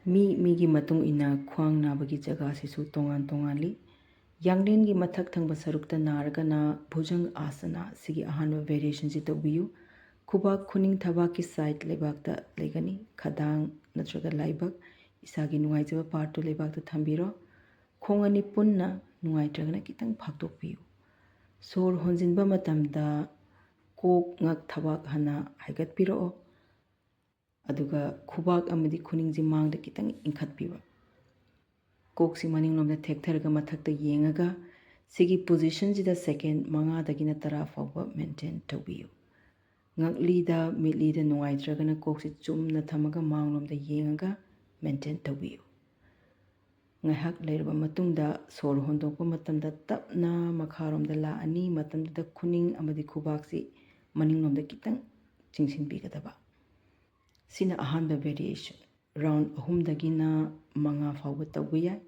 ꯃꯤꯒꯤ ꯃꯇꯨꯡ ꯏꯟꯅ ꯈ꯭ꯋꯥꯡ ꯅꯥꯕꯒꯤ ꯖꯒꯥꯁꯤꯁꯨ ꯇꯣꯉꯥꯟ-ꯇꯣꯉꯥꯟꯂꯤ꯫ ꯌꯥꯡꯂꯦꯟꯒꯤ ꯃꯊꯛ ꯊꯪꯕ ꯁꯔꯨꯛꯇ ꯅꯥꯔꯒꯅ ꯚꯨꯖꯪꯒꯥꯁꯅꯥ ꯁꯤꯒꯤ ꯑꯍꯥꯟꯕ ꯚꯦꯔꯤꯌꯦꯁꯟꯁꯤ ꯇꯧꯕꯤꯌꯨ꯫ ꯈꯨꯕꯥꯛ ꯈꯨꯅꯤꯡ ꯊꯕꯥꯛꯀꯤ ꯁꯥꯏꯗ ꯂꯩꯕꯥꯛꯇ ꯂꯩꯒꯅꯤ꯫ ꯈꯗꯥꯡ ꯅꯠꯇ꯭ꯔꯒ ꯂꯥꯏꯕꯛ ꯏꯁꯥꯒꯤ ꯅꯨꯡꯉꯥꯏꯖꯕ ꯄꯥꯔꯠꯇꯨ ꯂꯩꯕꯥꯛꯇ ꯊꯝꯕꯤꯔꯣ꯫ ꯈꯣꯡ ꯑꯅꯤ ꯄꯨꯟꯅ ꯅꯨꯡꯉꯥꯏꯇ꯭ꯔꯒꯅ ꯈꯤꯇꯪ ꯐꯥꯛꯇꯣꯛꯄꯤꯌꯨ꯫ ꯁꯣꯔ ꯍꯣꯟꯖꯤꯟꯕ ꯃꯇꯝꯗ ꯀꯣꯛ ꯉꯛ ꯊꯕꯥꯛ ꯍꯥꯟꯅ ꯍꯥꯏꯒꯠꯄꯤꯔꯛꯑꯣ꯫ ꯑꯗꯨꯒ ꯈꯨꯕꯥꯛ ꯑꯃꯗꯤ ꯈꯨꯅꯤꯡꯁꯤ ꯃꯥꯡꯗ ꯈꯤꯇꯪ ꯏꯟꯈꯠꯄꯤꯕ꯫ ꯀꯣꯛꯁꯤ ꯃꯅꯤꯡꯂꯣꯝꯗ ꯊꯦꯛꯊꯔꯒ ꯃꯊꯛꯇ ꯌꯦꯡꯉꯒ ꯁꯤꯒꯤ ꯄꯣꯖꯤꯁꯟꯁꯤꯗ ꯁꯦꯀꯦꯟ 5ꯗꯒꯤꯅ 10 ꯐꯥꯎꯕ ꯃꯦꯟꯇꯦꯟ ꯇꯧꯕꯤꯌꯨ꯫ ꯉꯛꯂꯤꯗ ꯃꯤꯠꯂꯤꯗ ꯅꯨꯡꯉꯥꯏꯇ꯭ꯔꯒꯅ ꯀꯣꯛꯁꯤ ꯆꯨꯝꯅ ꯊꯝꯃꯒ ꯃꯥꯡꯂꯣꯝꯗ ꯌꯦꯡꯉꯒ ꯃꯦꯟꯇꯦꯟ ꯇꯧꯕꯤꯌꯨ꯫ ꯉꯥꯏꯍꯥꯛ ꯂꯩꯔꯕ ꯃꯇꯨꯡꯗ ꯁꯣꯔ ꯍꯣꯟꯗꯣꯛꯄ ꯃꯇꯝꯗ ꯇꯞꯅ ꯃꯈꯥꯔꯣꯝꯗ ꯂꯥꯛꯑꯅꯤ꯫ ꯃꯇꯝꯗꯨꯗ ꯈꯨꯅꯤꯡ ꯑꯃꯗꯤ ꯈꯨꯕꯥꯛꯁꯤ ꯃꯅꯤꯡꯂꯣꯝꯗ ꯈꯤꯇꯪ ꯆꯤꯡꯁꯤꯟꯕꯤꯒꯗꯕ꯫ ꯁꯤꯅ ꯑꯍꯥꯟꯕ ꯚꯦꯔꯤꯌꯦꯁꯟ ꯔꯥꯎꯟ 3ꯗꯒꯤꯅ 5 ꯐꯥꯎꯕ ꯇꯧꯕ ꯌꯥꯏ꯫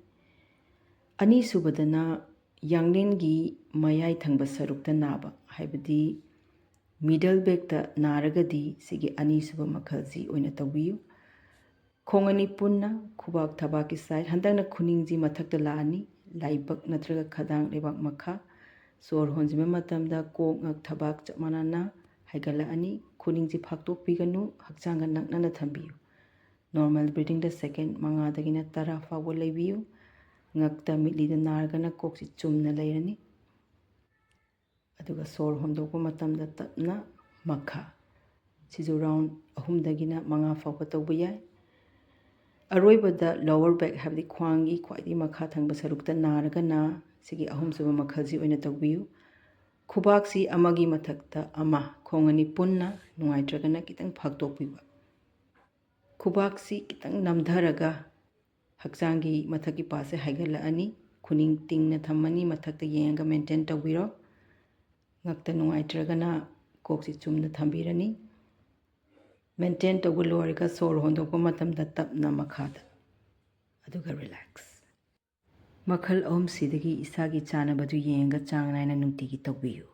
ꯑꯅꯤꯁꯨꯕꯗꯅ ꯌꯥꯡꯂꯦꯟꯒꯤ ꯃꯌꯥꯏ ꯊꯪꯕ ꯁꯔꯨꯛꯇ ꯅꯥꯕ ꯍꯥꯏꯕꯗꯤ ꯃꯤꯗꯜ ꯕꯦꯛꯇ ꯅꯥꯔꯒꯗꯤ ꯁꯤꯒꯤ ꯑꯅꯤꯁꯨꯕ ꯃꯈꯜꯁꯤ ꯑꯣꯏꯅ ꯇꯧꯕꯤꯌꯨ꯫ ꯈꯣꯡ ꯑꯅꯤ ꯄꯨꯟꯅ ꯈꯨꯕꯥꯛ ꯊꯕꯥꯛꯀꯤ ꯁꯥꯏꯗ ꯍꯟꯗꯛꯅ ꯈꯨꯅꯤꯡꯁꯤ ꯃꯊꯛꯇ ꯂꯥꯛꯑꯅꯤ꯫ ꯂꯥꯏꯕꯛ ꯅꯠꯇ꯭ꯔꯒ ꯈꯗꯥꯡ ꯂꯩꯕꯥꯛ ꯃꯈꯥ꯫ ꯁꯣꯔ ꯍꯣꯟꯖꯤꯟꯕ ꯃꯇꯝꯗ ꯀꯣꯛ ꯉꯛ ꯊꯕꯥꯛ ꯆꯞ ꯃꯥꯟꯅꯅ ꯍꯥꯏꯒꯠꯂꯛꯑꯅꯤ꯫ ꯈꯨꯅꯤꯡꯁꯤ ꯐꯥꯛꯇꯣꯛꯄꯤꯒꯅꯨ, ꯍꯛꯆꯥꯡꯒ ꯅꯛꯅꯅ ꯊꯝꯕꯤꯌꯨ꯫ ꯅꯣꯔꯃꯦꯜ ꯕ꯭ꯔꯤꯗꯤꯡꯗ ꯁꯦꯀꯦꯟ 5ꯗꯒꯤꯅ 10 ꯐꯥꯎꯕ ꯂꯩꯕꯤꯌꯨ꯫ ꯉꯛꯇ ꯃꯤꯠꯂꯤꯗ ꯅꯥꯔꯒꯅ ꯀꯣꯛꯁꯤ ꯆꯨꯝꯅ ꯂꯩꯔꯅꯤ꯫ ꯑꯗꯨꯒ ꯁꯣꯔ ꯍꯣꯟꯗꯣꯛꯄ ꯃꯇꯝꯗ ꯇꯞꯅ ꯃꯈꯥ꯫ ꯁꯤꯁꯨ ꯔꯥꯎꯟ 3ꯗꯒꯤꯅ 5 ꯐꯥꯎꯕ ꯇꯧꯕ ꯌꯥꯏ꯫ ꯑꯔꯣꯏꯕꯗ ꯂꯣꯋꯔ ꯕꯦꯛ ꯍꯥꯏꯕꯗꯤ ꯈ꯭ꯋꯥꯡꯒꯤ ꯈ꯭ꯋꯥꯏꯗꯒꯤ ꯃꯈꯥ ꯊꯪꯕ ꯁꯔꯨꯛꯇ ꯅꯥꯔꯒꯅ ꯁꯤꯒꯤ ꯑꯍꯨꯝꯁꯨꯕ ꯃꯈꯜꯁꯤ ꯑꯣꯏꯅ ꯇꯧꯕꯤꯌꯨ꯫ ꯈꯨꯕꯥꯛꯁꯤ ꯑꯃꯒꯤ ꯃꯊꯛꯇ ꯑꯃ, ꯈꯣꯡ ꯑꯅꯤ ꯄꯨꯟꯅ ꯅꯨꯡꯉꯥꯏꯇ꯭ꯔꯒꯅ ꯈꯤꯇꯪ ꯐꯥꯛꯇꯣꯛꯄꯤꯕ꯫ ꯈꯨꯕꯥꯛꯁꯤ ꯈꯤꯇꯪ ꯅꯝꯊꯔꯒ ꯍꯛꯆꯥꯡꯒꯤ ꯃꯊꯛꯀꯤ ꯄꯥꯔꯠꯁꯦ ꯍꯥꯏꯒꯠꯂꯛꯑꯅꯤ꯫ ꯈꯨꯅꯤꯡ ꯇꯤꯡꯅ ꯊꯝꯃꯅꯤ, ꯃꯊꯛꯇ ꯌꯦꯡꯉꯒ ꯃꯦꯟꯇꯦꯟ ꯇꯧꯕꯤꯔꯣ꯫ ꯉꯛꯇ ꯅꯨꯡꯉꯥꯏꯇ꯭ꯔꯒꯅ ꯀꯣꯛꯁꯤ ꯆꯨꯝꯅ ꯊꯝꯕꯤꯔꯅꯤ꯫ ꯃꯦꯟꯇꯦꯟ ꯇꯧꯕ ꯂꯣꯏꯔꯒ ꯁꯣꯔ ꯍꯣꯟꯗꯣꯛꯄ ꯃꯇꯝꯗ ꯇꯞꯅ ꯃꯈꯥꯗ, ꯑꯗꯨꯒ ꯔꯤꯂꯦꯛꯁ꯫ ꯃꯈꯜ ꯑꯍꯨꯝꯁꯤꯗꯒꯤ ꯏꯁꯥꯒꯤ ꯆꯥꯅꯕꯗꯨ ꯌꯦꯡꯉꯒ ꯆꯥꯡ ꯅꯥꯏꯅ ꯅꯨꯡꯇꯤꯒꯤ ꯇꯧꯕꯤꯌꯨ꯫